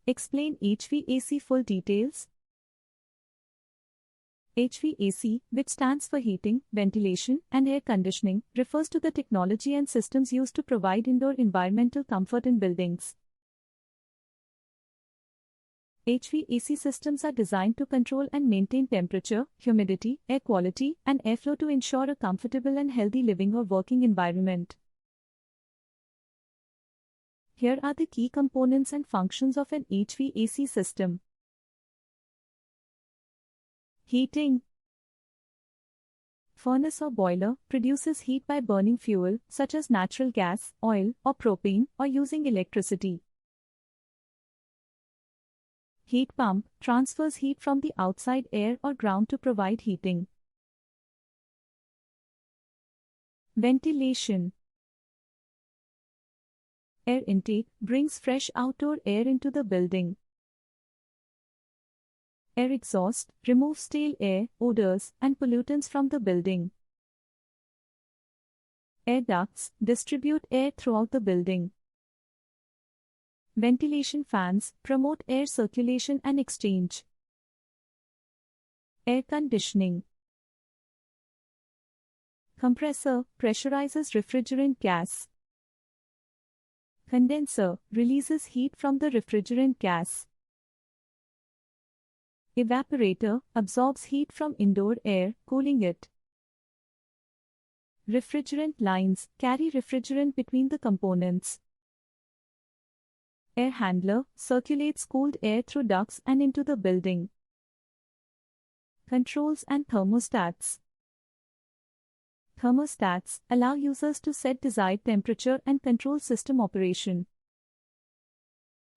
Explain HVAC full details. HVAC, which stands for heating, ventilation, and air conditioning, refers to the technology and systems used to provide indoor environmental comfort in buildings. HVAC systems are designed to control and maintain temperature, humidity, air quality, and airflow to ensure a comfortable and healthy living or working environment. Here are the key components and functions of an HVAC system. Heating. Furnace or boiler produces heat by burning fuel, such as natural gas, oil, or propane, or using electricity. Heat pump transfers heat from the outside air or ground to provide heating. Ventilation. Air intake brings fresh outdoor air into the building. Air exhaust removes stale air, odors, and pollutants from the building. Air ducts distribute air throughout the building. Ventilation fans promote air circulation and exchange. Air conditioning. Compressor pressurizes refrigerant gas. Condenser releases heat from the refrigerant gas. Evaporator absorbs heat from indoor air, cooling it. Refrigerant lines carry refrigerant between the components. Air handler circulates cooled air through ducts and into the building. Controls and thermostats. Thermostats allow users to set desired temperature and control system operation.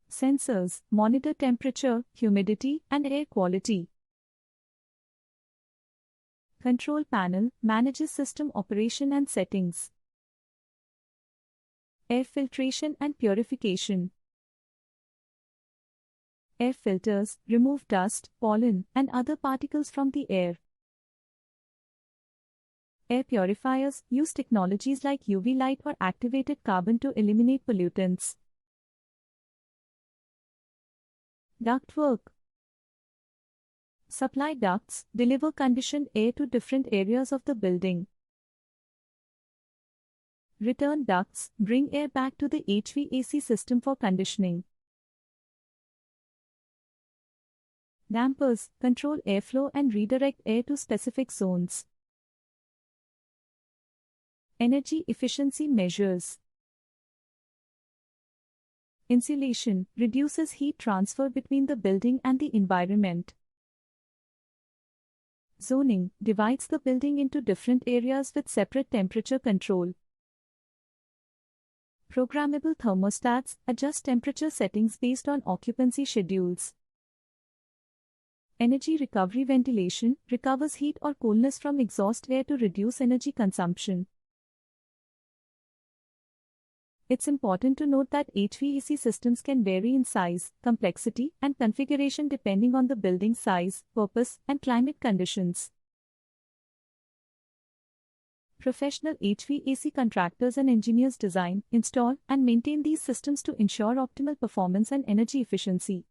Sensors monitor temperature, humidity, and air quality. Control panel manages system operation and settings. Air filtration and purification. Air filters remove dust, pollen, and other particles from the air. Air purifiers use technologies like UV light or activated carbon to eliminate pollutants. Ductwork. Supply ducts deliver conditioned air to different areas of the building. Return ducts bring air back to the HVAC system for conditioning. Dampers control airflow and redirect air to specific zones. Energy efficiency measures. Insulation reduces heat transfer between the building and the environment. Zoning divides the building into different areas with separate temperature control. Programmable thermostats adjust temperature settings based on occupancy schedules. Energy recovery ventilation recovers heat or coolness from exhaust air to reduce energy consumption. It's important to note that HVAC systems can vary in size, complexity, and configuration depending on the building size, purpose, and climate conditions. Professional HVAC contractors and engineers design, install, and maintain these systems to ensure optimal performance and energy efficiency.